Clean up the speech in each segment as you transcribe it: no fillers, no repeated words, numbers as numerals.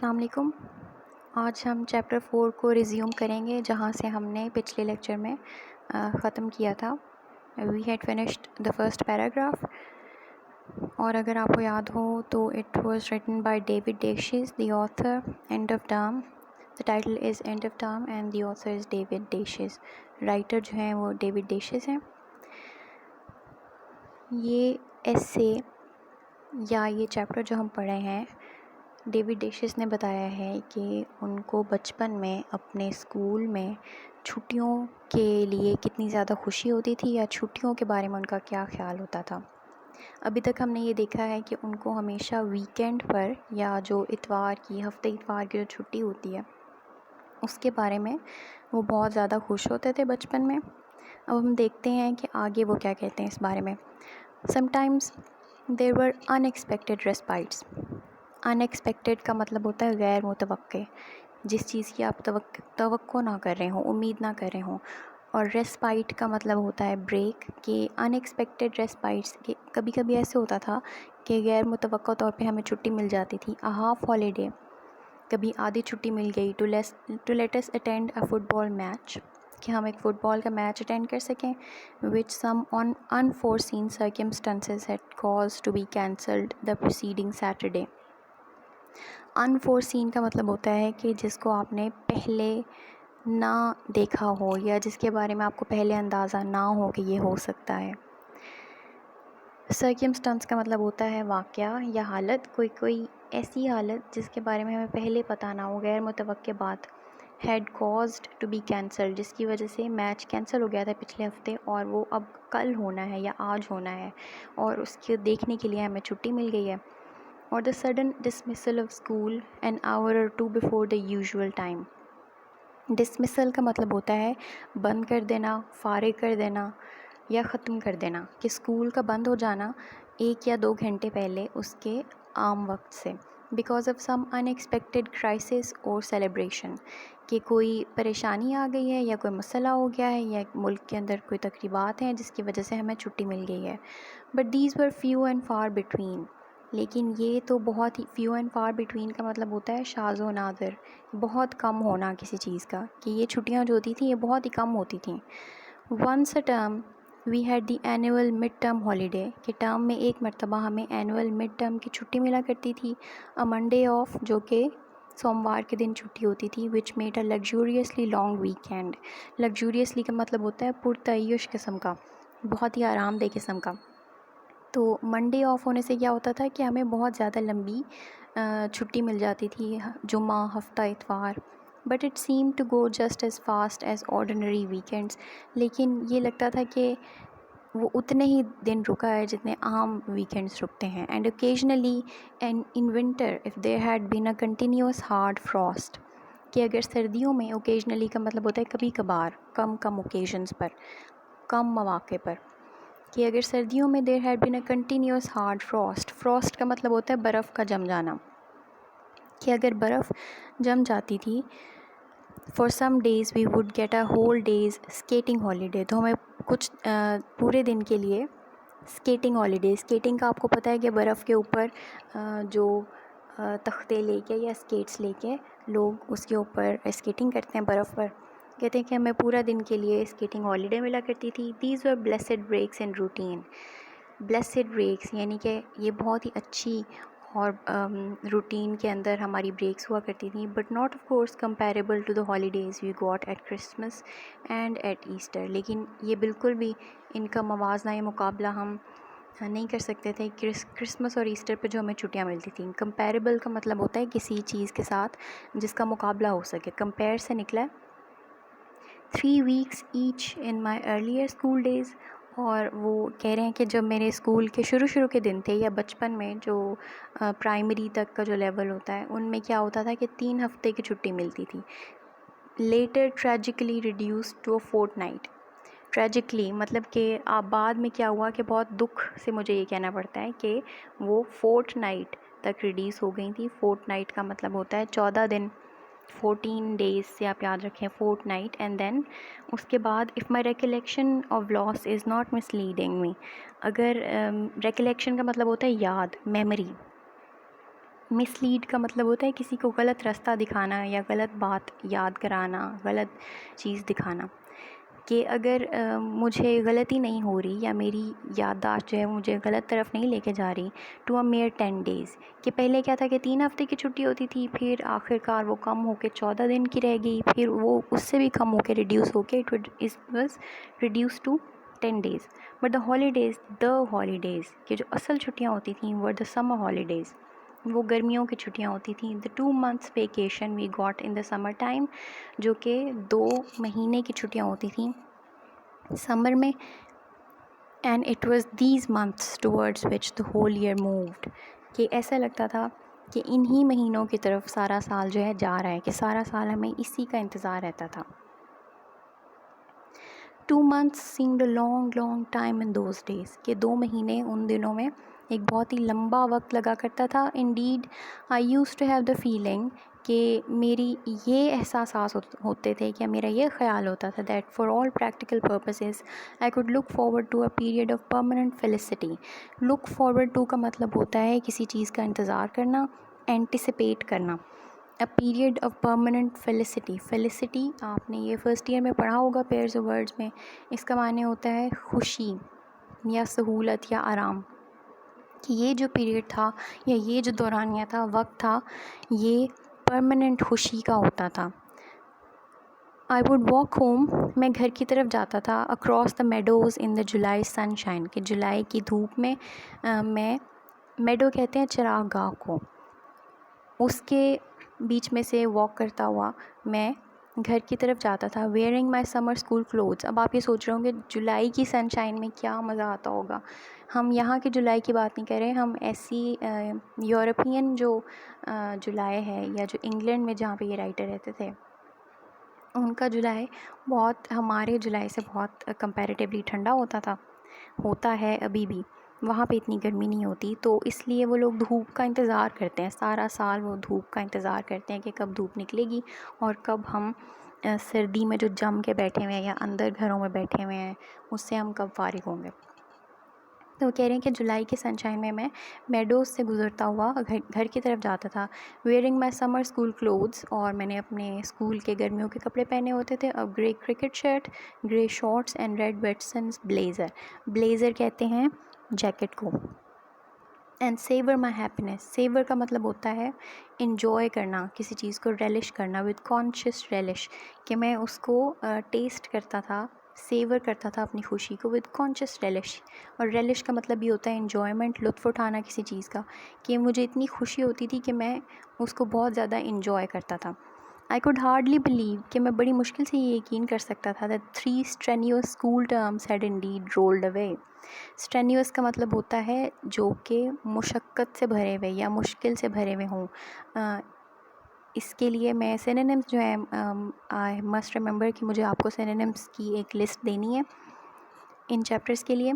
السلام علیکم. آج ہم چیپٹر 4 کو ریزیوم کریں گے جہاں سے ہم نے پچھلے لیکچر میں ختم کیا تھا. We had finished the first paragraph. اور اگر آپ کو یاد ہو تو it was written by David Daiches, the author, End of Term. The title is End of Term and the author is David Daiches. Writer جو ہیں وہ ڈیوڈ ڈیشز ہیں. یہ ایسے یا یہ چیپٹر جو ہم پڑھے ہیں, ڈیوڈ ڈیشز نے بتایا ہے کہ ان کو بچپن میں اپنے اسکول میں چھٹیوں کے لیے کتنی زیادہ خوشی ہوتی تھی یا چھٹیوں کے بارے میں ان کا کیا خیال ہوتا تھا. ابھی تک ہم نے یہ دیکھا ہے کہ ان کو ہمیشہ ویکینڈ پر یا جو اتوار کی اتوار کی جو چھٹی ہوتی ہے اس کے بارے میں وہ بہت زیادہ خوش ہوتے تھے بچپن میں. اب ہم دیکھتے ہیں کہ آگے وہ کیا کہتے ہیں اس بارے میں. سم ٹائمز دیر ور ان ایکسپیکٹڈ ریسپائٹس. ان ایکسپیکٹڈ کا مطلب ہوتا ہے غیر متوقع, جس چیز کی آپ توقع نہ کر رہے ہوں, امید نہ کر رہے ہوں. اور ریسپائٹ کا مطلب ہوتا ہے بریک. کہ ان ایکسپیکٹڈ ریسپائٹس کے کبھی کبھی ایسے ہوتا تھا کہ غیر متوقع طور پہ ہمیں چھٹی مل جاتی تھی, ہاف ہالیڈے, کبھی آدھی چھٹی مل گئی to let us attend a football match, کہ ہم ایک فٹ بال کا میچ اٹینڈ کر سکیں. وچ سم unforeseen circumstances had caused to be cancelled the preceding Saturday. انفورسین کا مطلب ہوتا ہے کہ جس کو آپ نے پہلے نہ دیکھا ہو یا جس کے بارے میں آپ کو پہلے اندازہ نہ ہو کہ یہ ہو سکتا ہے. سرکمسٹانس کا مطلب ہوتا ہے واقعہ یا حالت, کوئی ایسی حالت جس کے بارے میں ہمیں پہلے پتہ نہ ہو, غیر متوقع بات. Had caused to be cancelled, جس کی وجہ سے میچ کینسل ہو گیا تھا پچھلے ہفتے اور وہ اب کل ہونا ہے یا آج ہونا ہے, اور اس کے دیکھنے کے لیے ہمیں چھٹی مل گئی ہے. اور the sudden dismissal of school an hour or two before the usual time. Dismissal کا مطلب ہوتا ہے بند کر دینا, فارغ کر دینا یا ختم کر دینا, کہ اسکول کا بند ہو جانا 1 یا 2 گھنٹے پہلے اس کے عام وقت سے. Because of some unexpected crisis or celebration, کہ کوئی پریشانی آ گئی ہے یا کوئی مسئلہ ہو گیا ہے یا ملک کے اندر کوئی تقریبات ہیں جس کی وجہ سے ہمیں چھٹی مل گئی ہے. But these were few and far between. لیکن یہ تو بہت ہی فیو اینڈ فار بٹوین کا مطلب ہوتا ہے شاذ و نادر, بہت کم ہونا کسی چیز کا, کہ یہ چھٹیاں جو ہوتی تھیں یہ بہت ہی کم ہوتی تھیں. Once a term we had the annual mid term holiday, کہ ٹرم میں ایک مرتبہ ہمیں اینول مڈ ٹرم کی چھٹی ملا کرتی تھی. اے منڈے آف, جو کہ سوموار کے دن چھٹی ہوتی تھی. Which made a luxuriously long weekend. Luxuriously کا مطلب ہوتا ہے پرتعیش قسم کا, بہت ہی آرام دہ قسم کا. تو منڈے آف ہونے سے کیا ہوتا تھا کہ ہمیں بہت زیادہ لمبی چھٹی مل جاتی تھی, جمعہ, ہفتہ, اتوار. But it seemed to go just as fast as ordinary weekends. لیکن یہ لگتا تھا کہ وہ اتنے ہی دن رکا ہے جتنے عام ویکینڈس رکتے ہیں. And occasionally in winter if there had been a continuous hard frost, کہ اگر سردیوں میں, اوکیجنلی کا مطلب ہوتا ہے کبھی کبھار, کم اوکیزنس پر, کم مواقع پر, کہ اگر سردیوں میں there had been a continuous hard frost کا مطلب ہوتا ہے برف کا جم جانا, کہ اگر برف جم جاتی تھی for some days we would get a whole days skating holiday, تو ہمیں کچھ پورے دن کے لیے اسکیٹنگ ہالیڈے. اسکیٹنگ کا آپ کو پتہ ہے کہ برف کے اوپر جو تختے لے کے یا اسکیٹس لے کے لوگ اس کے اوپر اسکیٹنگ کرتے ہیں برف پر. کہتے ہیں کہ ہمیں پورا دن کے لیے اسکیٹنگ ہالیڈے ملا کرتی تھی. These were blessed breaks in routine. Blessed breaks یعنی کہ یہ بہت ہی اچھی اور روٹین کے اندر ہماری بریکس ہوا کرتی تھیں. But not of course comparable to the holidays we got at Christmas and at Easter. لیکن یہ بالکل بھی ان کا موازنہ یا مقابلہ ہم نہیں کر سکتے تھے کرسمس اور ایسٹر پہ جو ہمیں چھٹیاں ملتی تھیں. کمپیریبل کا مطلب ہوتا ہے کسی چیز کے ساتھ جس کا مقابلہ ہو سکے. کمپیئر سے نکلا 3 weeks ایچ ان مائی ارلیئر اسکول ڈیز. اور وہ کہہ رہے ہیں کہ جب میرے اسکول کے شروع کے دن تھے یا بچپن میں جو پرائمری تک کا جو لیول ہوتا ہے ان میں کیا ہوتا تھا کہ 3 ہفتے کی چھٹی ملتی تھی. Later tragically reduced to a fortnight. Tragically مطلب کہ بعد میں کیا ہوا کہ بہت دکھ سے مجھے یہ کہنا پڑتا ہے کہ وہ فورٹ نائٹ تک ریڈیوس ہو گئی تھی. فورٹ نائٹ کا مطلب ہوتا ہے 14 دن, 14 days سے آپ یاد رکھیں فورٹ نائٹ. اینڈ دین اس کے بعد if my recollection of loss is not misleading me, اگر ریکلیکشن کا مطلب ہوتا ہے یاد, میموری. مس لیڈ کا مطلب ہوتا ہے کسی کو غلط راستہ دکھانا یا غلط بات یاد کرانا، غلط چیز دکھانا، کہ اگر مجھے غلطی نہیں ہو رہی یا میری یادداشت جو ہے مجھے غلط طرف نہیں لے کے جا رہی، ٹو اے میئر 10 days، کہ پہلے کیا تھا کہ 3 ہفتے کی چھٹی ہوتی تھی، پھر آخر کار وہ کم ہو کے 14 دن کی رہ گئی، پھر وہ اس سے بھی کم ہو کے ریڈیوس ہو کے it was reduced to 10 days۔ But the holidays کہ جو اصل چھٹیاں ہوتی تھیں ور دا سمر ہالیڈیز، وہ گرمیوں کی چھٹیاں ہوتی تھیں۔ The 2 months vacation we got in the summer time, جو کہ 2 مہینے کی چھٹیاں ہوتی تھیں سمر میں، and it was these months towards which the whole year moved, کہ ایسا لگتا تھا کہ انہی مہینوں کی طرف سارا سال جو ہے جا رہا ہے، کہ سارا سال ہمیں اسی کا انتظار رہتا تھا۔ 2 months seemed a long time in those days، کہ 2 مہینے ان دنوں میں ایک بہت ہی لمبا وقت لگا کرتا تھا۔ Indeed I used to have the feeling کہ میری یہ احساسات ہوتے تھے، کہ میرا یہ خیال ہوتا تھا that for all practical purposes I could look forward to a period of permanent felicity۔ look forward to کا مطلب ہوتا ہے کسی چیز کا انتظار کرنا، anticipate کرنا۔ A period of permanent felicity، felicity آپ نے یہ فرسٹ ایئر میں پڑھا ہوگا پیئرز آف ورڈز میں، اس کا معنی ہوتا ہے خوشی یا سہولت یا آرام، کہ یہ جو پیریڈ تھا یا یہ جو دورانیہ تھا، وقت تھا، یہ پرماننٹ خوشی کا ہوتا تھا۔ I would walk home، میں گھر کی طرف جاتا تھا، across the meadows in the July sunshine، کہ جولائی کی دھوپ میں میں میڈو کہتے ہیں چراغ گاہ کو، اس کے بیچ میں سے واک کرتا ہوا میں گھر کی طرف جاتا تھا۔ ویئرنگ مائی سمر اسکول کلوتھس، اب آپ یہ سوچ رہے ہوں گے جولائی کی سن شائن میں کیا مزہ آتا ہوگا، ہم یہاں کی جولائی کی بات نہیں کر رہے، ہم ایسی یورپین جو جولائی ہے، یا جو انگلینڈ میں جہاں پہ یہ رائٹر رہتے تھے، ان کا جولائی بہت ہمارے جولائی سے بہت کمپیریٹیولی ٹھنڈا ہوتا ہے ابھی بھی، وہاں پہ اتنی گرمی نہیں ہوتی، تو اس لیے وہ لوگ دھوپ کا انتظار کرتے ہیں، سارا سال وہ دھوپ کا انتظار کرتے ہیں کہ کب دھوپ نکلے گی اور کب ہم سردی میں جو جم کے بیٹھے ہوئے ہیں یا اندر گھروں میں بیٹھے ہوئے ہیں اس سے ہم کب فارغ ہوں گے۔ تو وہ کہہ رہے ہیں کہ جولائی کے سنشائن میں میڈوز سے گزرتا ہوا گھر کی طرف جاتا تھا۔ ویئرنگ مائی سمر اسکول کلوتھس، اور میں نے اپنے اسکول کے گرمیوں کے کپڑے پہنے ہوتے تھے، اب grey cricket shirt, grey shorts and red whitsuns blazer, blazer کہتے ہیں جیکٹ کو۔ And savour my happiness, savour کا مطلب ہوتا ہے انجوائے کرنا، کسی چیز کو ریلش کرنا، ود کانشیس ریلش، کہ میں اس کو ٹیسٹ کرتا تھا، سیور کرتا تھا اپنی خوشی کو ود کانشیس ریلش، اور ریلش کا مطلب بھی ہوتا ہے انجوائمنٹ، لطف اٹھانا کسی چیز کا، کہ مجھے اتنی خوشی ہوتی تھی کہ میں اس کو بہت زیادہ انجوائے کرتا تھا۔ I could hardly believe، کہ میں بڑی مشکل سے یہ یقین کر سکتا تھا that 3 strenuous school terms had indeed rolled away۔ strenuous کا مطلب ہوتا ہے جو کہ مشقت سے بھرے ہوئے یا مشکل سے بھرے ہوئے ہوں۔ اس کے لیے میں سینونیمز جو ہیں I must remember کہ مجھے آپ کو سینونیمز کی ایک لسٹ دینی ہے ان چیپٹرز کے لیے۔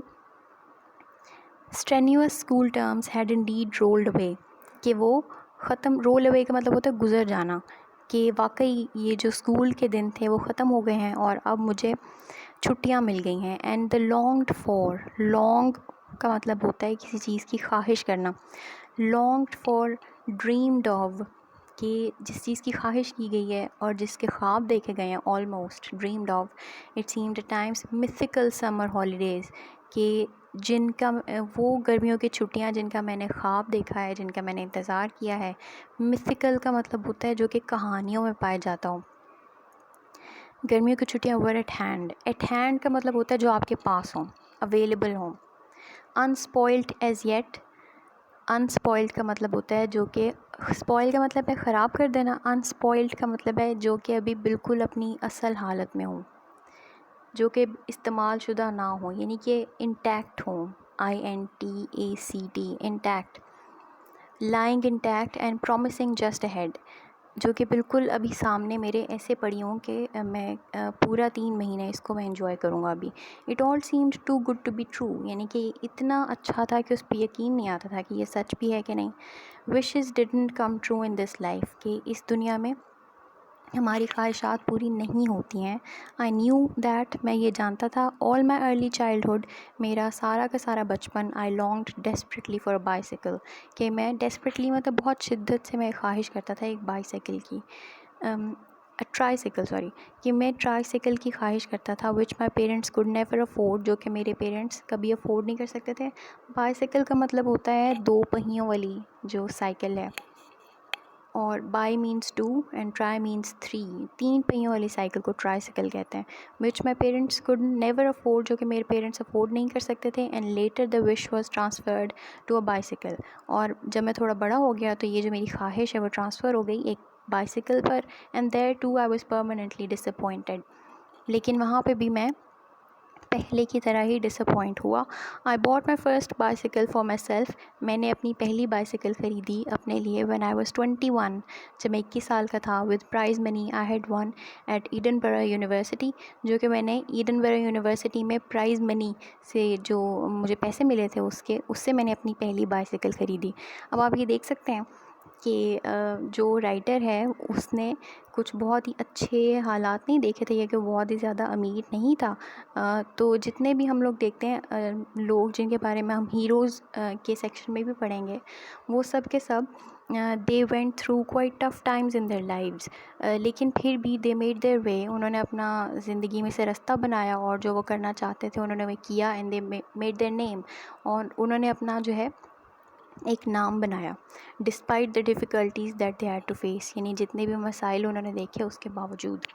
strenuous school terms had indeed rolled away، کہ وہ رول اوے کا مطلب ہوتا ہے گزر جانا، کہ واقعی یہ جو اسکول کے دن تھے وہ ختم ہو گئے ہیں اور اب مجھے چھٹیاں مل گئی ہیں۔ And the longed for، long کا مطلب ہوتا ہے کسی چیز کی خواہش کرنا، longed for dreamed of، کہ جس چیز کی خواہش کی گئی ہے اور جس کے خواب دیکھے گئے ہیں، almost dreamed of۔ it seemed at times mythical summer holidays، کہ جن کا وہ گرمیوں کی چھٹیاں جن کا میں نے خواب دیکھا ہے، جن کا میں نے انتظار کیا ہے۔ mythical کا مطلب ہوتا ہے جو کہ کہانیوں میں پائے جاتا ہو۔ گرمیوں کی چھٹیاں were at hand، at hand کا مطلب ہوتا ہے جو آپ کے پاس ہوں، available ہوں۔ unspoilt as yet، unspoiled کا مطلب ہوتا ہے جو کہ spoil کا مطلب ہے خراب کر دینا، unspoiled کا مطلب ہے جو کہ ابھی بالکل اپنی اصل حالت میں ہوں، جو کہ استعمال شدہ نہ ہوں، یعنی کہ انٹیکٹ ہوں، INTACT، intact. lying intact and promising just ahead، جو کہ بالکل ابھی سامنے میرے ایسے پڑی ہوں کہ میں پورا 3 مہینے اس کو میں انجوائے کروں گا ابھی۔ it all seemed too good to be true، یعنی کہ اتنا اچھا تھا کہ اس پہ یقین نہیں آتا تھا کہ یہ سچ بھی ہے کہ نہیں۔ wishes didn't come true in this life، کہ اس دنیا میں ہماری خواہشات پوری نہیں ہوتی ہیں. آئی نیو دیٹ، میں یہ جانتا تھا. آل مائی ارلی چائلڈہڈ، میرا سارا کا سارا بچپن. آئی لانگڈ ڈیسپریٹلی فار اے بائیسیکل، کہ میں ڈیسپریٹلی مطلب بہت شدت سے میں خواہش کرتا تھا ایک بائیسیکل کی، ٹرائی سیکل کہ میں ٹرائی سیکل کی خواہش کرتا تھا، which my parents could never afford, جو کہ میرے پیرنٹس کبھی افورڈ نہیں کر سکتے تھے. بائیسیکل کا مطلب ہوتا ہے 2 پہیوں والی جو سائیکل ہے، اور by means 2 and try means 3. 3 پہیوں والی سائیکل کو ٹرائی سائیکل کہتے ہیں. Which my parents could never afford, جو کہ میرے پیرنٹس افورڈ نہیں کر سکتے تھے. And later the wish was transferred to a bicycle, اور جب میں تھوڑا بڑا ہو گیا تو یہ جو میری خواہش ہے وہ ٹرانسفر ہو گئی ایک بائیسیکل پر. And there too I was permanently disappointed, لیکن وہاں پہ بھی میں پہلے کی طرح ہی ڈس اپوائنٹ ہوا. I bought my first bicycle for myself, میں نے اپنی پہلی بائیسیکل خریدی اپنے لیے وین آئی واز 21، جب میں 21 سال کا تھا. With prize money I had one at Edinburgh university, جو کہ میں نے ایڈنبرا یونیورسٹی میں پرائز منی سے جو مجھے پیسے ملے تھے اس سے میں نے اپنی پہلی بائیسیکل خریدی. اب آپ یہ دیکھ سکتے ہیں کہ جو رائٹر ہے اس نے کچھ بہت ہی اچھے حالات نہیں دیکھے تھے، یہ کہ بہت ہی زیادہ امیر نہیں تھا. تو جتنے بھی ہم لوگ دیکھتے ہیں لوگ جن کے بارے میں ہم ہیروز کے سیکشن میں بھی پڑھیں گے، وہ سب کے سب they went through quite tough times in their lives, لیکن پھر بھی دے میڈ دیئر وے، انہوں نے اپنا زندگی میں سے رستہ بنایا اور جو وہ کرنا چاہتے تھے انہوں نے وہ کیا. And they made their name, اور انہوں نے اپنا جو ہے ایک نام بنایا despite the difficulties that they had to face, یعنی جتنے بھی مسائل انہوں نے دیکھے اس کے باوجود.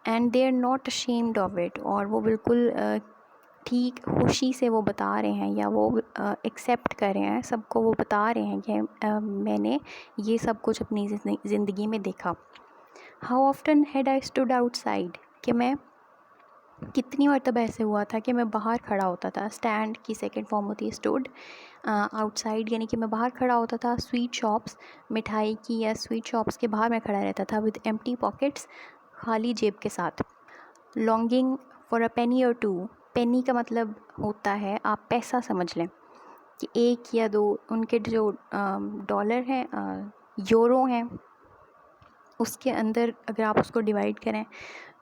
And they are not ashamed of it, اور وہ بالکل ٹھیک خوشی سے وہ بتا رہے ہیں یا وہ ایکسیپٹ کر رہے ہیں، سب کو وہ بتا رہے ہیں کہ میں نے یہ سب کچھ اپنی زندگی میں دیکھا. How often had I stood outside, کہ میں کتنی مرتبہ ایسے ہوا تھا کہ میں باہر کھڑا ہوتا تھا. اسٹینڈ کی سیکنڈ فارم ہوتی ہے اسٹوڈ، آؤٹ سائڈ یعنی کہ میں باہر کھڑا ہوتا تھا. سویٹ شاپس، مٹھائی کی یا سویٹ شاپس کے باہر میں کھڑا رہتا تھا ود ایمٹی پاکٹس، خالی جیب کے ساتھ. لانگنگ فار اے پینی اور ٹو، پینی کا مطلب ہوتا ہے، آپ پیسہ سمجھ لیں کہ 1 یا 2، ان کے جو ڈالر ہیں یورو ہیں، اس کے اندر اگر آپ اس کو ڈیوائڈ کریں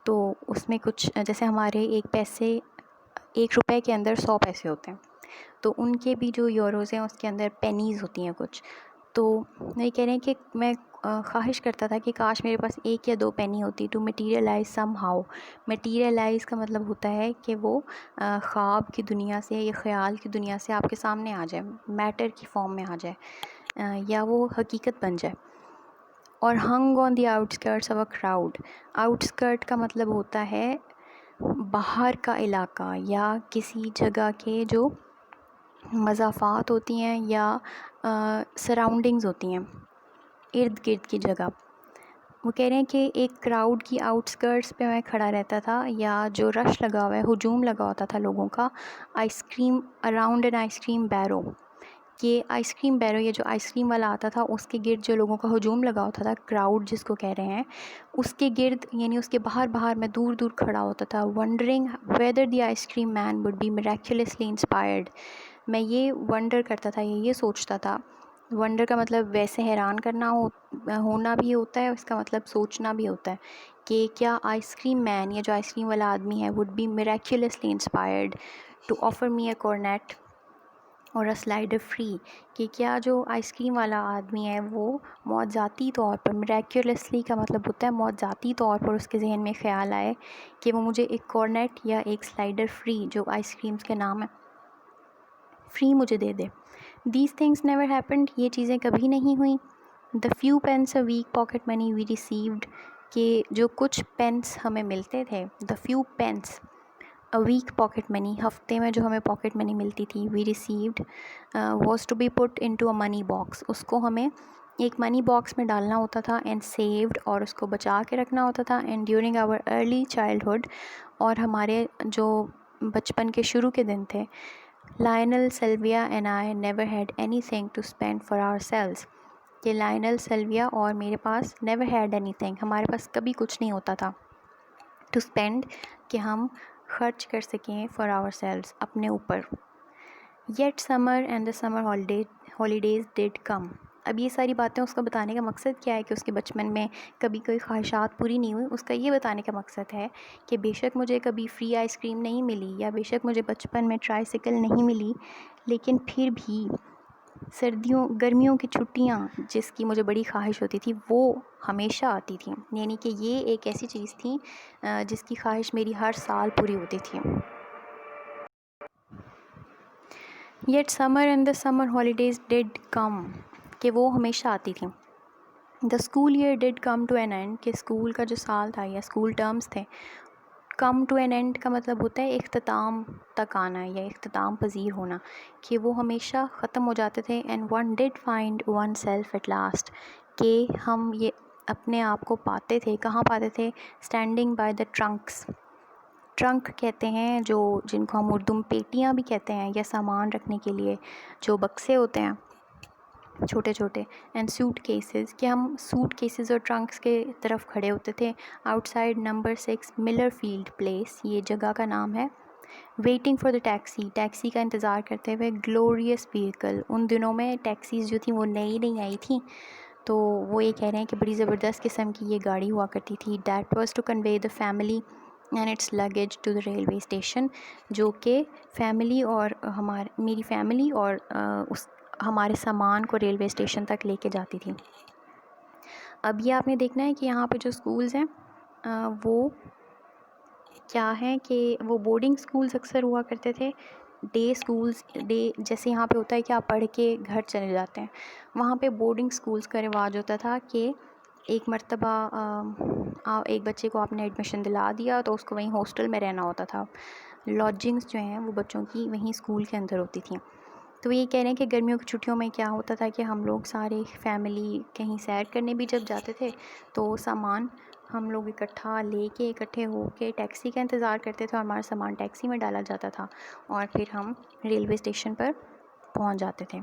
تو اس میں کچھ جیسے ہمارے 1 روپے کے اندر 100 پیسے ہوتے ہیں، تو ان کے بھی جو یوروز ہیں اس کے اندر پینیز ہوتی ہیں کچھ. تو یہ کہہ رہے ہیں کہ میں خواہش کرتا تھا کہ کاش میرے پاس 1 یا 2 پینی ہوتی to materialise somehow. Materialise کا مطلب ہوتا ہے کہ وہ خواب کی دنیا سے یا خیال کی دنیا سے آپ کے سامنے آ جائے، میٹر کی فارم میں آ جائے، یا وہ حقیقت بن جائے. اور ہنگ آن دی آؤٹسکرٹس آف اے کراؤڈ، آؤٹسکرٹ کا مطلب ہوتا ہے باہر کا علاقہ یا کسی جگہ کے جو مضافات ہوتی ہیں یا سراؤنڈنگز ہوتی ہیں، ارد گرد کی جگہ. وہ کہہ رہے ہیں کہ ایک کراؤڈ کی آؤٹسکرٹس پہ میں کھڑا رہتا تھا، یا جو رش لگا ہوا ہے، ہجوم لگا ہوتا تھا لوگوں کا. Ice cream around an ice cream barrow, کہ آئس کریم بیرو یہ جو آئس کریم والا آتا تھا اس کے گرد جو لوگوں کا ہجوم لگا ہوتا تھا، کراؤڈ جس کو کہہ رہے ہیں، اس کے گرد یعنی اس کے باہر میں دور دور کھڑا ہوتا تھا. Wondering whether the ice cream man would be miraculously inspired, میں یہ ونڈر کرتا تھا، یہ سوچتا تھا. ونڈر کا مطلب ویسے حیران کرنا ہونا بھی ہوتا ہے، اس کا مطلب سوچنا بھی ہوتا ہے کہ کیا آئس کریم مین، یہ جو آئس کریم والا آدمی ہے، would be miraculously inspired to offer me a cornet or a slider free, کہ کیا جو آئس کریم والا آدمی ہے وہ معجزاتی طور پر، میریکولسلی کا مطلب ہوتا ہے معجزاتی طور پر اس کے ذہن میں خیال آئے کہ وہ مجھے ایک کورنیٹ یا ایک سلائڈر فری، جو آئس کریمز کے نام ہے، فری مجھے دے دے. دیز تھنگس نیور ہیپنڈ، یہ چیزیں کبھی نہیں ہوئیں. The few pence a week pocket money we received, کہ جو کچھ پینس ہمیں ملتے تھے، the few pence a week pocket money, ہفتے میں جو ہمیں پاکٹ منی ملتی تھی، we received was to be put into a money box, اس کو ہمیں ایک منی باکس میں ڈالنا ہوتا تھا. اینڈ سیوڈ، اور اس کو بچا کے رکھنا ہوتا تھا. And during our early childhood, اور ہمارے جو بچپن کے شروع کے دن تھے، Lionel Sylvia and I never had anything to spend for ourselves, کہ لائنل سلویا اور میرے پاس نیور ہیڈ اینی تھنگ، ہمارے پاس کبھی کچھ نہیں ہوتا تھا، ٹو اسپینڈ کہ ہم خرچ کر سکیں فار آور سیلس اپنے اوپر. Yet summer and the summer holidays did come, اب یہ ساری باتیں اس کا بتانے کا مقصد کیا ہے کہ اس کے بچپن میں کبھی کوئی خواہشات پوری نہیں ہوئی. اس کا یہ بتانے کا مقصد ہے کہ بے شک مجھے کبھی فری آئس کریم نہیں ملی یا بے شک مجھے بچپن میں ٹرائی سائیکل نہیں ملی، لیکن پھر بھی گرمیوں کی چھٹیاں جس کی مجھے بڑی خواہش ہوتی تھی وہ ہمیشہ آتی تھیں. یعنی کہ یہ ایک ایسی چیز تھی جس کی خواہش میری ہر سال پوری ہوتی تھی. Yet summer and the summer holidays did come, کہ وہ ہمیشہ آتی تھیں. The school year did come to an end, کہ اسکول کا جو سال تھا یا اسکول ٹرمز تھے. کم ٹو این اینڈ کا مطلب ہوتا ہے اختتام تک آنا یا اختتام پذیر ہونا، کہ وہ ہمیشہ ختم ہو جاتے تھے. And one did find oneself at last, کہ ہم یہ اپنے آپ کو پاتے تھے. کہاں پاتے تھے؟ Standing by the trunks. Trunk کہتے ہیں جن کو ہم اردو میں پیٹیاں بھی کہتے ہیں، یا سامان رکھنے کے لیے جو بکسے ہوتے ہیں چھوٹے چھوٹے. اینڈ سوٹ کیسز، کہ ہم سوٹ کیسز اور ٹرنکس کے طرف کھڑے ہوتے تھے. Out side number 6 Miller field place, یہ جگہ کا نام ہے. Waiting for the taxi, taxi کا انتظار کرتے ہوئے. گلوریس ویکل، ان دنوں میں ٹیکسیز جو تھیں وہ نئی آئی تھیں، تو وہ یہ کہہ رہے ہیں کہ بڑی زبردست قسم کی یہ گاڑی ہوا کرتی تھی. That was to convey the family and its luggage to the railway station, جو کہ فیملی اور میری فیملی اور ہمارے سامان کو ریلوے اسٹیشن تک لے کے جاتی تھی. اب یہ آپ نے دیکھنا ہے کہ یہاں پہ جو اسکولز ہیں وہ کیا ہیں، کہ وہ بورڈنگ اسکولز اکثر ہوا کرتے تھے. ڈے اسکولز، جیسے یہاں پہ ہوتا ہے کہ آپ پڑھ کے گھر چلے جاتے ہیں، وہاں پہ بورڈنگ اسکولز کا رواج ہوتا تھا کہ ایک مرتبہ ایک بچے کو آپ نے ایڈمیشن دلا دیا تو اس کو وہیں ہاسٹل میں رہنا ہوتا تھا. لاڈجنگس جو ہیں وہ بچوں کی وہیں اسکول کے اندر ہوتی تھیں. تو یہ کہہ رہے ہیں کہ گرمیوں کی چھٹیوں میں کیا ہوتا تھا کہ ہم لوگ سارے فیملی کہیں سیر کرنے بھی جب جاتے تھے تو سامان ہم لوگ اکٹھے ہو کے ٹیکسی کا انتظار کرتے تھے، اور ہمارا سامان ٹیکسی میں ڈالا جاتا تھا اور پھر ہم ریلوے اسٹیشن پر پہنچ جاتے تھے.